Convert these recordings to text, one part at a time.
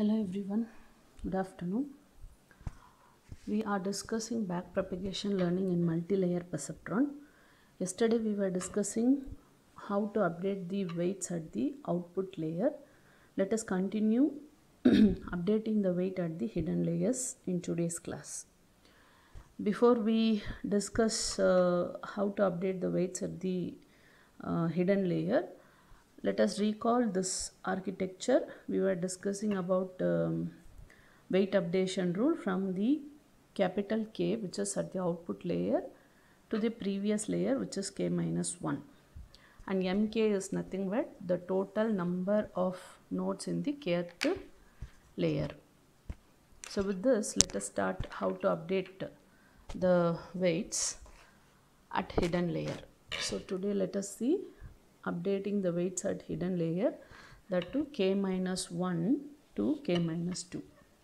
Hello everyone, good afternoon. We are discussing backpropagation learning in multi-layer perceptron. Yesterday we were discussing how to update the weights at the output layer. Let us continue updating the weight at the hidden layers in today's class. Before we discuss how to update the weights at the hidden layer, let us recall this architecture. We were discussing about weight updation rule from the capital K, which is at the output layer, to the previous layer, which is K minus 1. And Mk is nothing but the total number of nodes in the kth layer. So with this, let us start how to update the weights at hidden layer. So today let us see updating the weights at hidden layer, that to K minus 1 to K minus 2.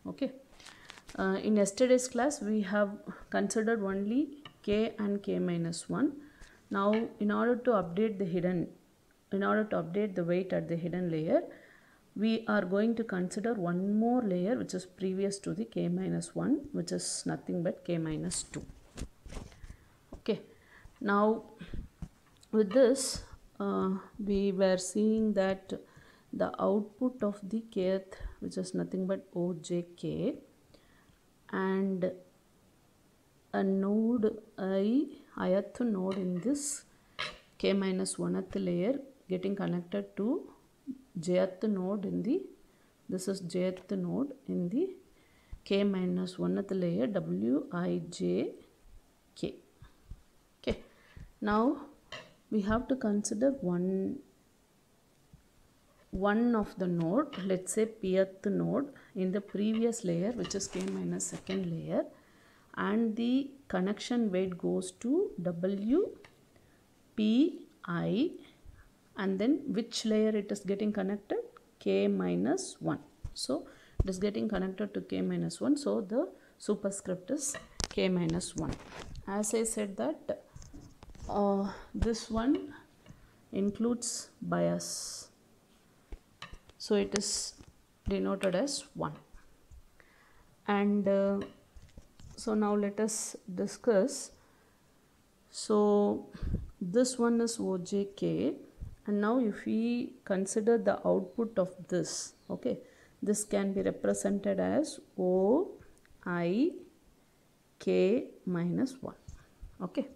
Okay. In yesterday's class we have considered only K and K minus 1. Now in order to update the weight at the hidden layer, we are going to consider one more layer which is previous to the K minus 1, which is nothing but K minus 2. Okay. Now with this we were seeing that the output of the kth, which is nothing but OJK, and a node ith node in this K minus 1th layer getting connected to jth node in the, this is jth node in the K minus 1th layer, Wij K. Okay. Now we have to consider one of the node, let's say pth node in the previous layer, which is K minus 2nd layer, and the connection weight goes to W P I, and then which layer it is getting connected? K minus 1. So it is getting connected to K minus 1, so the superscript is K minus 1. As I said that this one includes bias, so it is denoted as 1. And so now let us discuss. So this one is OJK, and now if we consider the output of this, okay, this can be represented as OIK minus 1. Okay.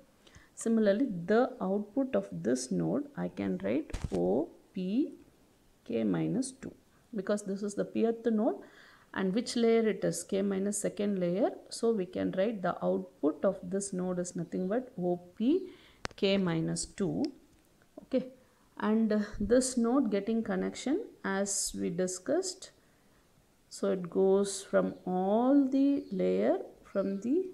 Similarly, the output of this node I can write OPK minus 2, because this is the pth node, and which layer it is? K minus 2nd layer. So we can write the output of this node is nothing but OPK minus 2. Okay. And this node getting connection as we discussed, so it goes from all the layer from the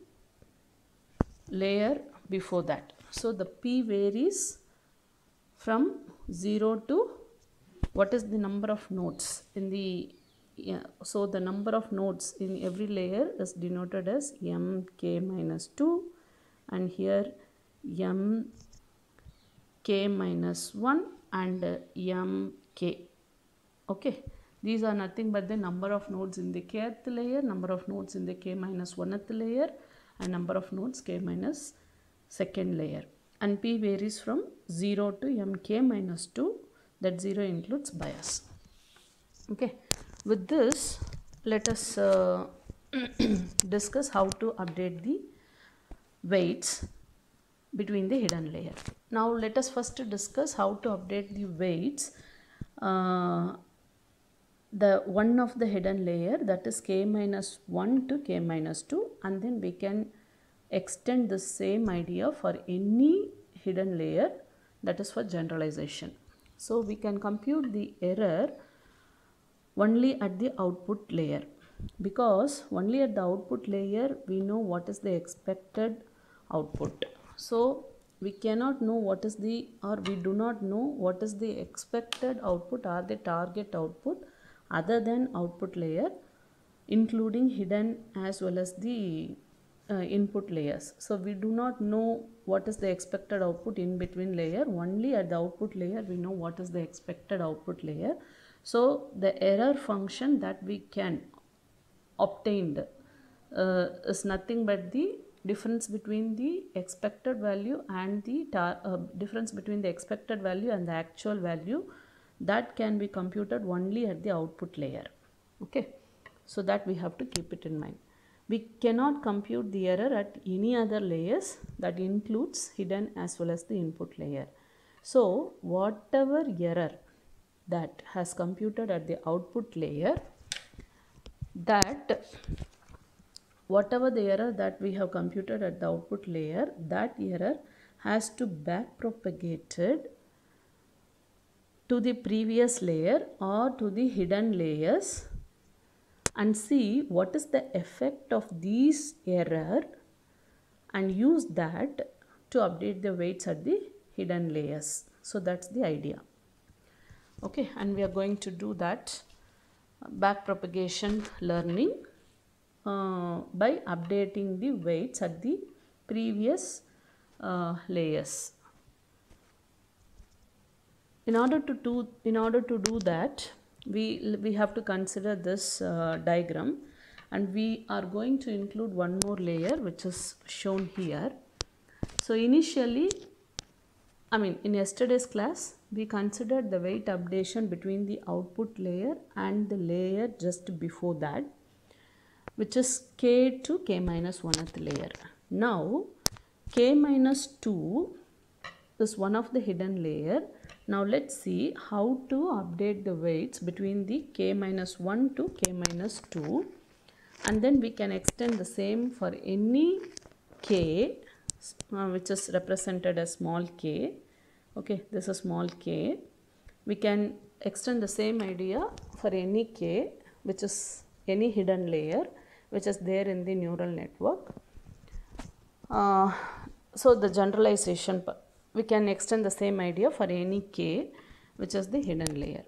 layer before that. So the P varies from 0 to, what is the number of nodes in the, so the number of nodes in every layer is denoted as Mk minus 2, and here Mk minus 1 and Mk. Okay, these are nothing but the number of nodes in the kth layer, number of nodes in the K minus 1th layer, and number of nodes K minus 2nd layer. And P varies from 0 to Mk minus 2, that 0 includes bias. Okay, with this let us discuss how to update the weights between the hidden layer. Now let us first discuss how to update the weights the one of the hidden layer, that is K minus 1 to K minus 2, and then we can extend the same idea for any hidden layer, that is for generalization. So we can compute the error only at the output layer, because only at the output layer we know what is the expected output. So we cannot know what is the, or we do not know what is the expected output or the target output other than output layer, including hidden as well as the input layers. So we do not know what is the expected output in between layer. Only at the output layer we know what is the expected output layer. So the error function that we can obtained is nothing but the difference between the expected value and the difference between the expected value and the actual value that can be computed only at the output layer. Okay, so that we have to keep it in mind. We cannot compute the error at any other layers, that includes hidden as well as the input layer. So whatever error that has computed at the output layer, that whatever the error that we have computed at the output layer, that error has to back propagated to the previous layer or to the hidden layers and see what is the effect of these error and use that to update the weights at the hidden layers. So that's the idea. Okay, and we are going to do that back propagation learning by updating the weights at the previous layers. In order to do that, we have to consider this diagram, and we are going to include one more layer which is shown here. So initially, in yesterday's class, we considered the weight updation between the output layer and the layer just before that, which is k to k minus 1th layer. Now k minus 2 is one of the hidden layer. Now let's see how to update the weights between the k minus 1 to k minus 2, and then we can extend the same for any k which is represented as small k. Okay, this is small k. We can extend the same idea for any k which is any hidden layer which is there in the neural network. So the generalization, we can extend the same idea for any k which is the hidden layer.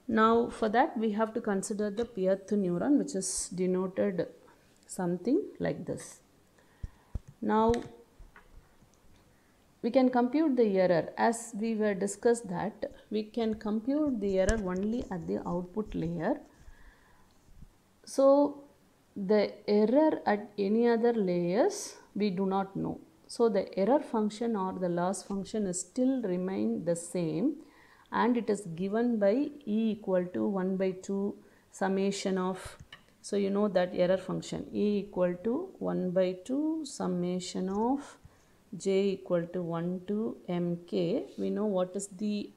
Now for that we have to consider the pth neuron, which is denoted something like this. Now we can compute the error, as we were discussed that we can compute the error only at the output layer. So the error at any other layers we do not know. So the error function or the loss function is still remain the same, and it is given by E equal to 1 by 2 summation of, so you know that error function E equal to 1 by 2 summation of j equal to 1 to mk. We know what is the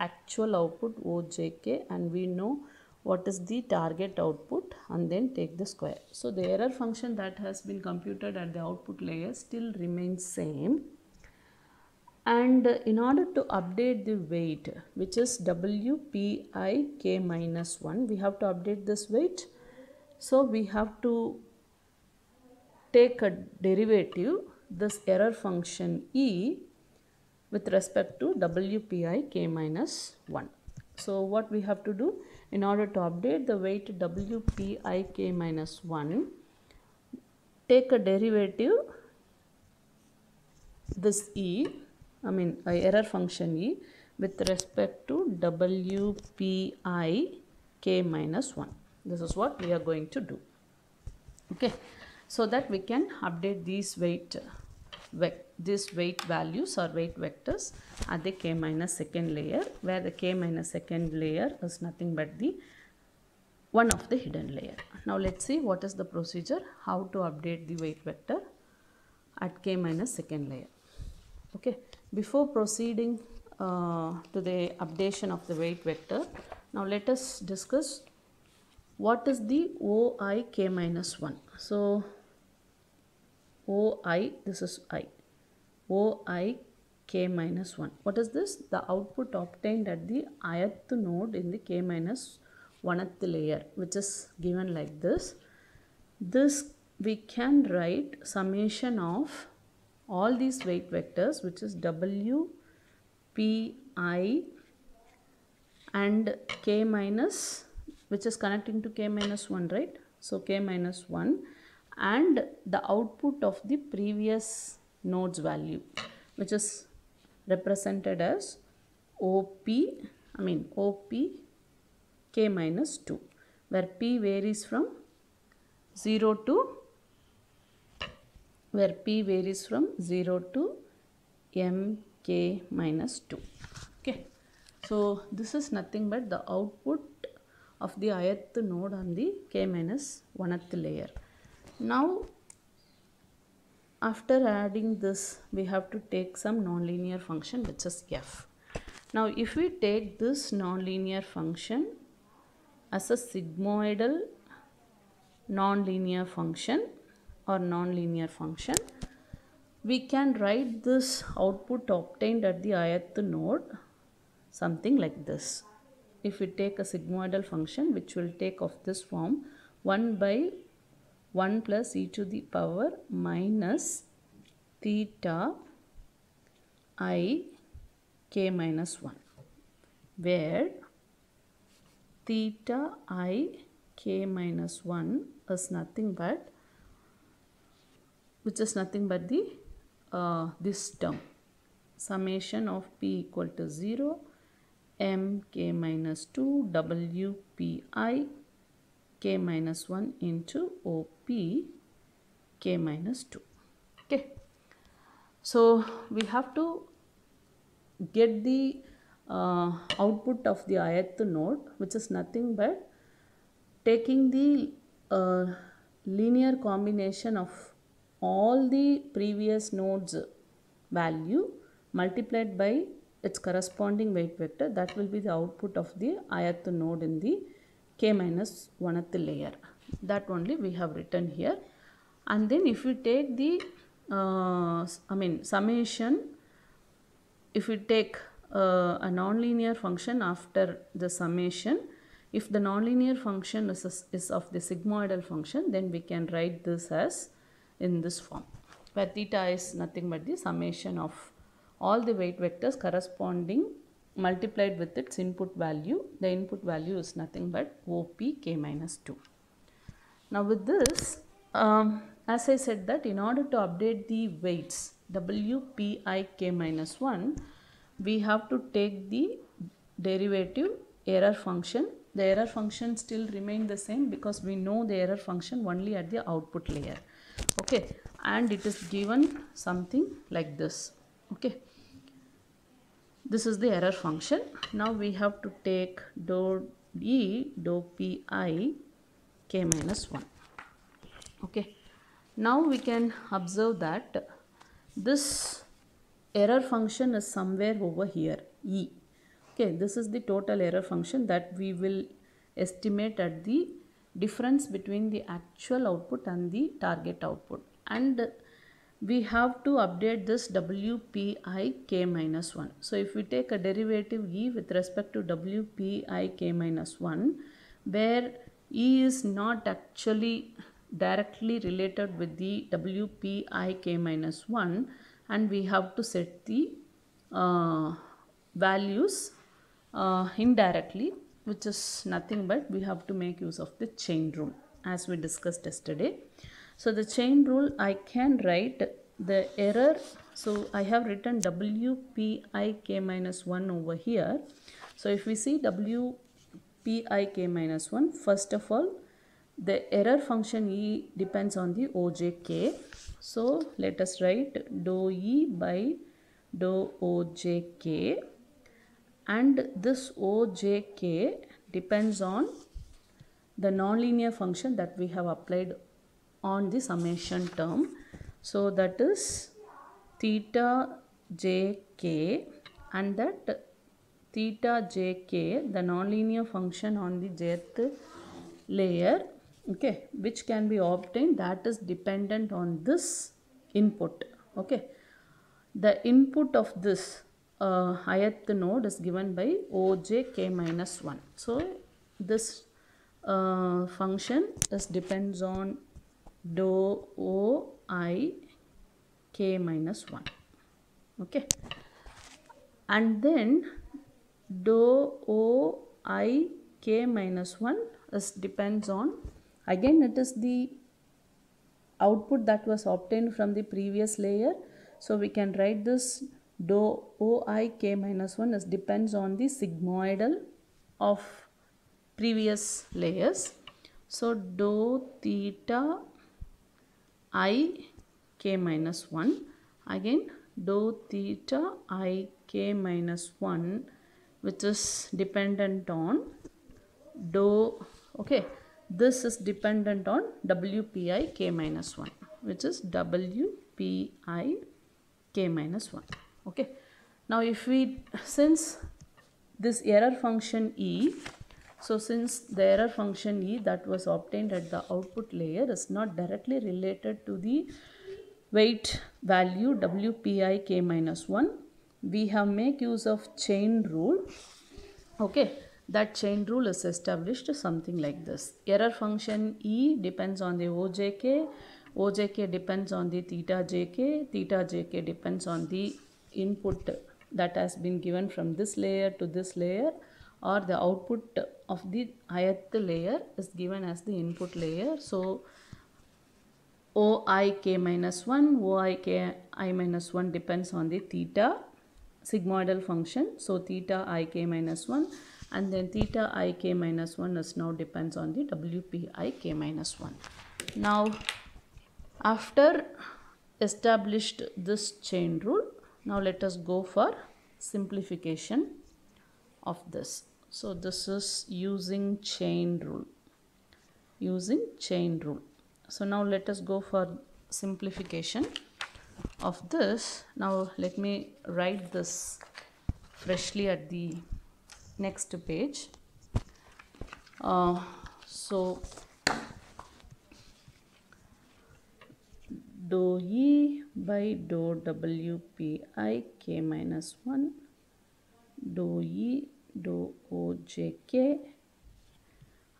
actual output ojk, and we know what is the target output, and then take the square. So the error function that has been computed at the output layer still remains same, and in order to update the weight, which is wpi k minus 1, we have to update this weight. So we have to take a derivative, this error function e, with respect to wpi k minus 1. So what we have to do, in order to update the weight wpi k minus 1, take a derivative, this e, error function e, with respect to wpi k minus 1. This is what we are going to do. Okay, so that we can update these weight values or weight vectors at the k minus 2nd layer, where the k minus 2nd layer is nothing but the one of the hidden layer. Now let's see what is the procedure, how to update the weight vector at k minus 2nd layer. Okay, before proceeding to the updation of the weight vector, now let us discuss what is the oi k minus 1. So oi, this is I, oi k minus 1. What is this? The output obtained at the ith node in the k minus 1th layer, which is given like this. This we can write summation of all these weight vectors, which is w, p, I and k minus, which is connecting to k minus 1, right? So k minus 1 and the output of the previous node's value, which is represented as OP k minus 2, where p varies from 0 to mk minus 2. Okay, so this is nothing but the output of the ith node on the k minus 1th layer. Now after adding this, we have to take some nonlinear function which is f. Now if we take this nonlinear function as a sigmoidal nonlinear function or nonlinear function, we can write this output obtained at the ith node something like this. If we take a sigmoidal function which will take of this form, 1 by 1 plus e to the power minus theta I k minus 1, where theta I k minus 1 is nothing but the this term, summation of p equal to 0 m k minus 2 w p I k minus 1 into op k minus 2. Okay, so we have to get the output of the ith node, which is nothing but taking the linear combination of all the previous nodes value multiplied by its corresponding weight vector. That will be the output of the ith node in the k minus 1th layer. That only we have written here. And then if we take the summation, if we take a nonlinear function after the summation, if the nonlinear function is of the sigmoidal function, then we can write this as in this form, where theta is nothing but the summation of all the weight vectors corresponding multiplied with its input value. The input value is nothing but op k minus 2. Now with this, as I said that in order to update the weights w p I k minus 1, we have to take the derivative error function. The error function still remain the same because we know the error function only at the output layer. Okay, and it is given something like this. Okay, this is the error function. Now we have to take dou e dou p I k minus 1. Okay, now we can observe that this error function is somewhere over here, e. Okay, this is the total error function that we will estimate at the difference between the actual output and the target output, and we have to update this w p I k minus 1. So if we take a derivative e with respect to w p I k minus 1, where e is not actually directly related with the w p I k minus 1, and we have to set the values indirectly, which is nothing but we have to make use of the chain rule as we discussed yesterday. So the chain rule, I can write the error. So I have written w p I k minus 1 over here. So if we see w p I k minus 1, first of all, the error function e depends on the ojk. So let us write dou e by dou ojk, and this ojk depends on the nonlinear function that we have applied on the summation term. So that is theta jk, and that theta jk, the nonlinear function on the jth layer, okay, which can be obtained, that is dependent on this input. Okay, the input of this ith node is given by ojk minus 1. So this function is depends on dou o I k minus 1. Okay, and then dou o I k minus 1 is depends on, again it is the output that was obtained from the previous layer. So we can write this dou o I k minus 1 is depends on the sigmoidal of previous layers. So dou theta I k minus 1, again dou theta I k minus 1, which is dependent on dou, okay, this is dependent on WPI k minus 1, which is WPI k minus 1. Okay, now if we, since this error function E, so since the error function E that was obtained at the output layer is not directly related to the weight value WPI k minus 1, we have make use of chain rule. Okay, that chain rule is established something like this. Error function E depends on the OJK, OJK depends on the theta JK, theta JK depends on the input that has been given from this layer to this layer, or the output of the ith layer is given as the input layer. So OI k minus 1, OI k I minus 1 depends on the theta sigmoidal function. So theta I k minus 1, and then theta I k minus 1 is now depends on the WPI k minus 1. Now after established this chain rule, now let us go for simplification of this. So this is using chain rule, using chain rule. So now let us go for simplification of this. Now let me write this freshly at the next page. So dou E by dou WPI k minus 1, dou E dou OJK,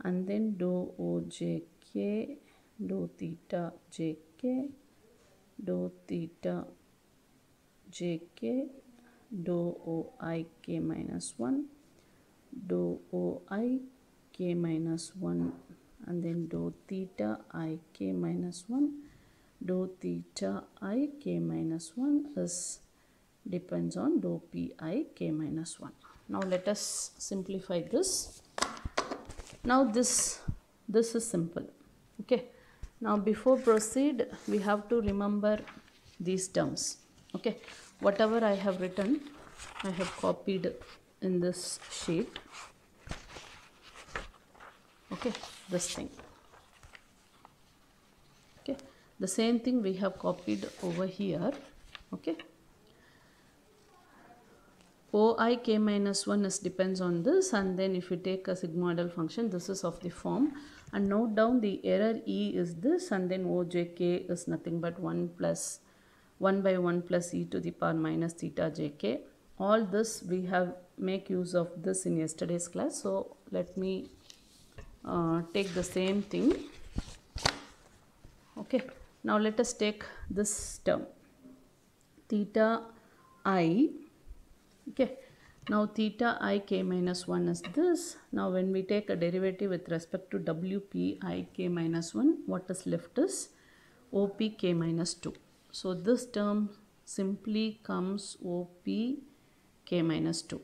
and then dou OJK dou theta JK, dou theta JK, dou OI k minus 1, dou OI k minus 1, and then dou theta I k minus 1, dou theta I k minus 1 is depends on dou pi k minus 1. Now let us simplify this. Now this is simple. Okay, now before proceed we have to remember these terms. Okay, whatever I have written I have copied in this sheet. Okay, this thing. Okay, the same thing we have copied over here. Okay, OI k minus 1 is depends on this, and then if you take a sigmoidal function, this is of the form, and note down the error E is this, and then OJK is nothing but 1 by 1 plus e to the power minus theta JK. All this we have make use of this in yesterday's class. So let me take the same thing. Okay, now let us take this term theta I. Okay, now theta I k minus 1 is this. Now when we take a derivative with respect to WPI k minus 1, what is left is OP k minus 2. So this term simply comes OP k minus 2.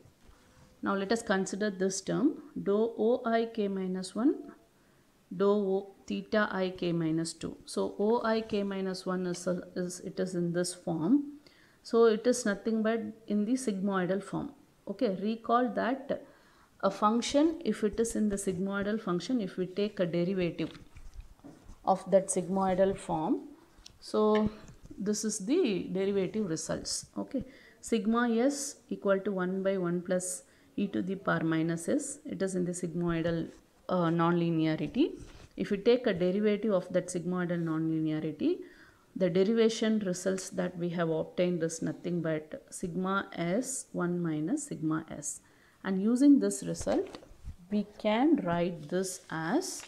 Now let us consider this term dou OI k minus 1, dou theta I k minus 2. So OI k minus 1 is in this form. So it is nothing but in the sigmoidal form. Okay, recall that a function, if it is in the sigmoidal function, if we take a derivative of that sigmoidal form, so this is the derivative results. Okay, sigma s equal to 1 by 1 plus e to the power minus s. It is in the sigmoidal nonlinearity. If we take a derivative of that sigmoidal nonlinearity, the derivation results that we have obtained is nothing but sigma s 1 minus sigma s. And using this result, we can write this as,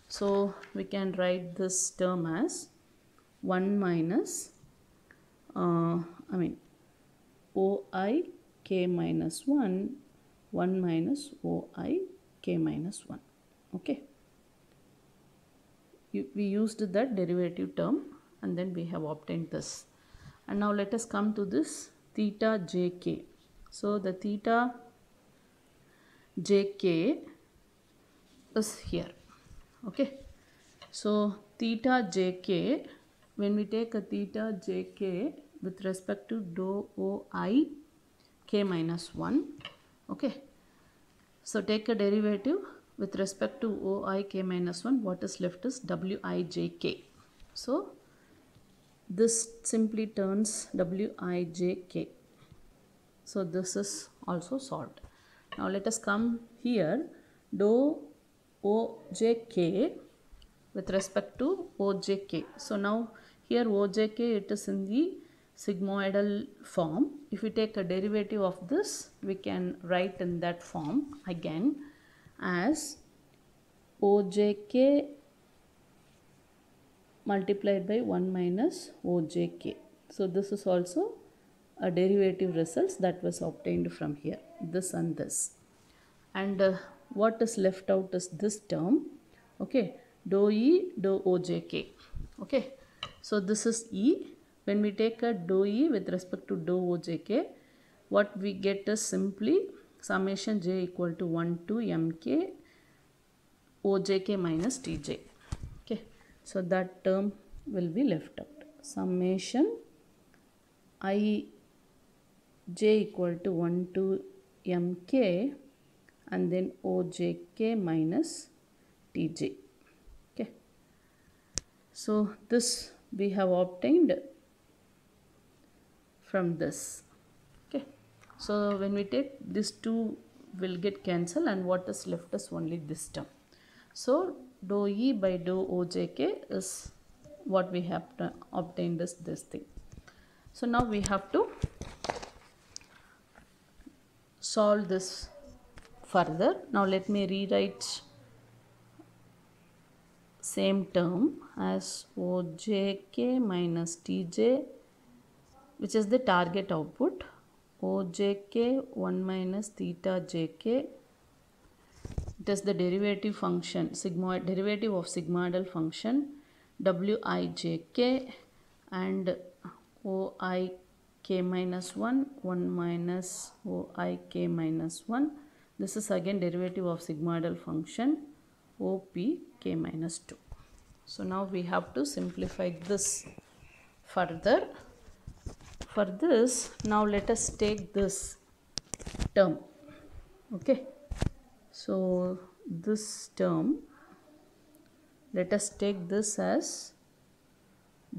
so we can write this term as 1 minus, OI k minus 1, 1 minus OI k minus 1. Okay. We used that derivative term, and then we have obtained this. And now let us come to this theta JK. So the theta JK is here. Okay, so theta jk, when we take a theta jk with respect to dou oi k minus 1, okay, so take a derivative with respect to oi k minus 1, what is left is wij. So this simply turns wij. So this is also solved. Now let us come here, dou ojk with respect to ojk. So now here ojk, it is in the sigmoidal form. If we take a derivative of this, we can write in that form again as ojk multiplied by 1 minus ojk. So this is also a derivative results that was obtained from here, this and this. And what is left out is this term, okay, dou e dou ojk. Okay, so this is e. When we take a dou e with respect to dou ojk, what we get is simply summation j equal to 1 to mk ojk minus tj. Okay, so that term will be left out. Summation I j equal to 1 to mk and then ojk minus tj. Okay, so this we have obtained from this. Okay, so when we take these two will get cancelled and what is left is only this term. So dou e by dou ojk is what we have obtained is this thing. So now we have to solve this further. Now let me rewrite same term as ojk minus tj, which is the target output, ojk 1 minus theta jk. It is the derivative function, derivative of sigmoidal function wij, and oi k minus 1, 1 minus oi k minus 1. This is again derivative of sigmoidal function op k minus 2. So now we have to simplify this further. For this, now let us take this term. Okay, so this term, let us take this as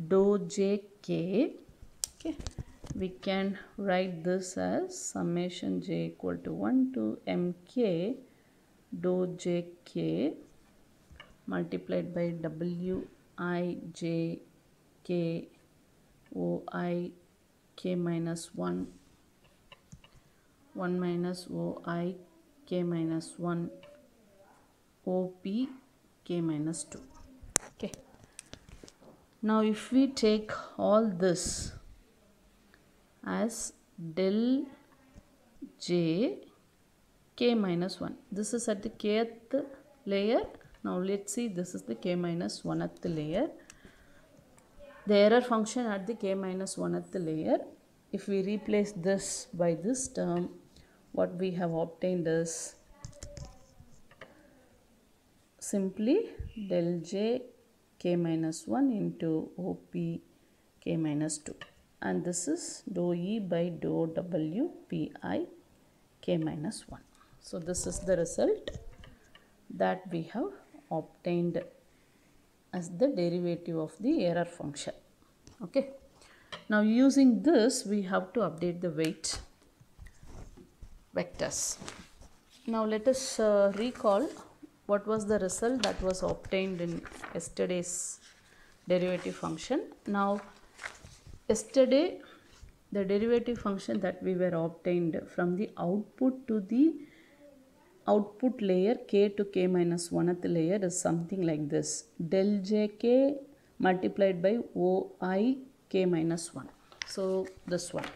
dou jk. Okay, we can write this as summation j equal to 1 to mk dou jk multiplied by wij k oi k minus 1, 1 minus oi k minus 1 op k minus 2. Okay, now if we take all this as del j k minus 1, this is at the kth layer. Now let's see, this is the k minus 1th layer, the error function at the k minus 1th layer. If we replace this by this term, what we have obtained is simply del j k minus 1 into op k minus 2, and this is dou e by dou w pi k minus 1. So this is the result that we have obtained as the derivative of the error function. Okay, now using this we have to update the weight vectors. Now let us recall what was the result that was obtained in yesterday's derivative function. Now yesterday the derivative function that we were obtained from the output to the output layer k to k minus 1th layer is something like this, del jk multiplied by oi k minus 1. So this one.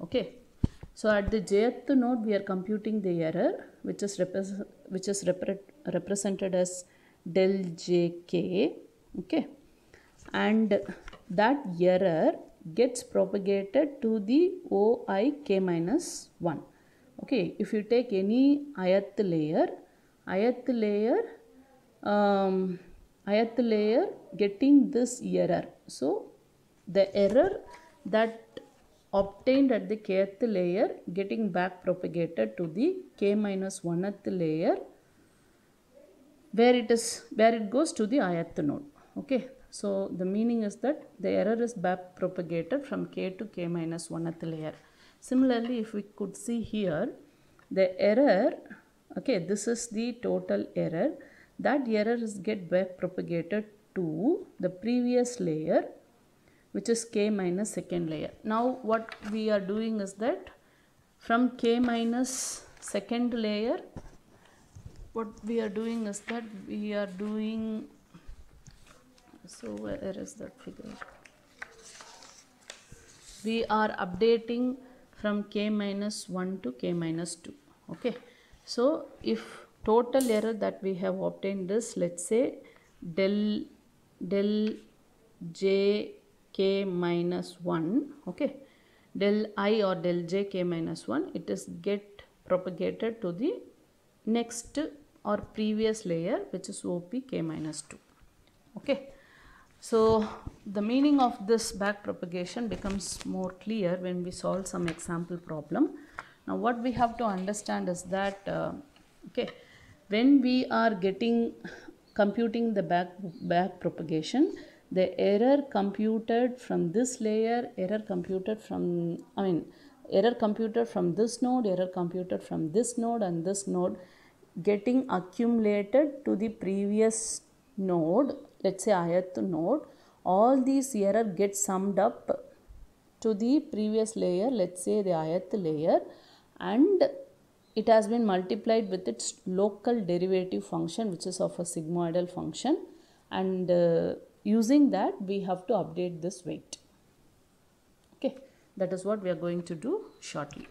Okay, so at the jth node we are computing the error which is represented as del jk. Okay, and that error gets propagated to the oi k minus 1. Okay, if you take any ith layer ith layer getting this error. So the error that obtained at the kth layer getting back propagated to the k minus 1th layer, where it goes to the ith node. Okay, so the meaning is that the error is back propagated from k to k minus 1th layer. Similarly, if we could see here, the error, okay, this is the total error. That error is get back propagated to the previous layer, which is k minus second layer. Now what we are doing is that from k minus second layer, what we are doing is that we are doing, so where is that figure? We are updating from k minus 1 to k minus 2. Okay, so if total error that we have obtained is, let's say, del j k minus 1, okay, del I or del j k minus 1, it is get propagated to the next or previous layer, which is OP k minus 2. Okay, so the meaning of this back propagation becomes more clear when we solve some example problem. Now what we have to understand is that okay, when we are computing the back propagation, the error computed from this layer, error computed from this node, error computed from this node and this node, getting accumulated to the previous node, let's say ith node, all these error get summed up to the previous layer, let's say the ith layer, and it has been multiplied with its local derivative function, which is of a sigmoidal function, and using that we have to update this weight. Okay, that is what we are going to do shortly.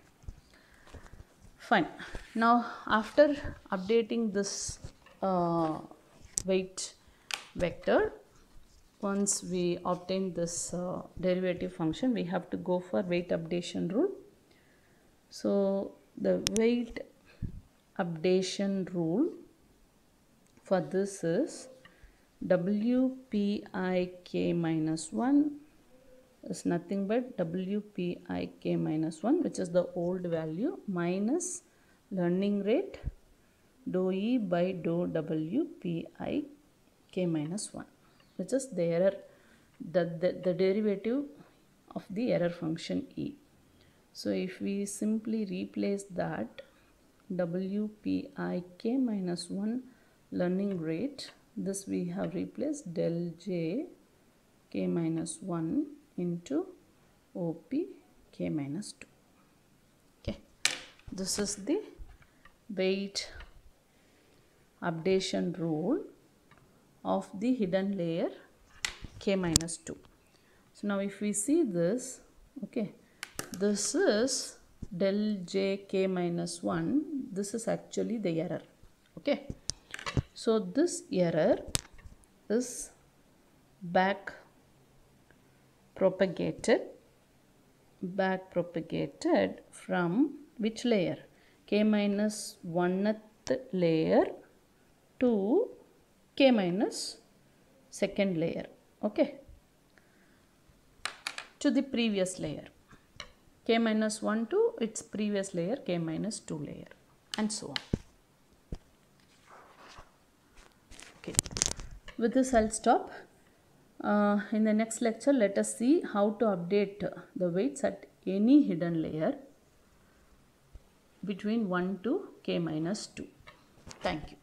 Fine. Now after updating this weight vector, once we obtain this derivative function, we have to go for weight updation rule. So the weight updation rule for this is WPIK minus 1 is nothing but WPIK minus 1, which is the old value, minus learning rate dou E by dou WPIK minus 1, which is the error, the derivative of the error function E. So if we simply replace that WPIK minus 1 learning rate, this we have replaced del J K minus 1 into OP K minus 2. Okay, this is the weight updation rule of the hidden layer K minus 2. So now if we see this, okay, this is del J K minus 1, this is actually the error. Okay, so this error is back propagated from which layer? K minus 1th layer to K minus second layer. Okay, to the previous layer, K minus 1 to its previous layer, K minus 2 layer, and so on. Okay, with this I'll stop. In the next lecture, let us see how to update the weights at any hidden layer between 1 to K minus 2. Thank you.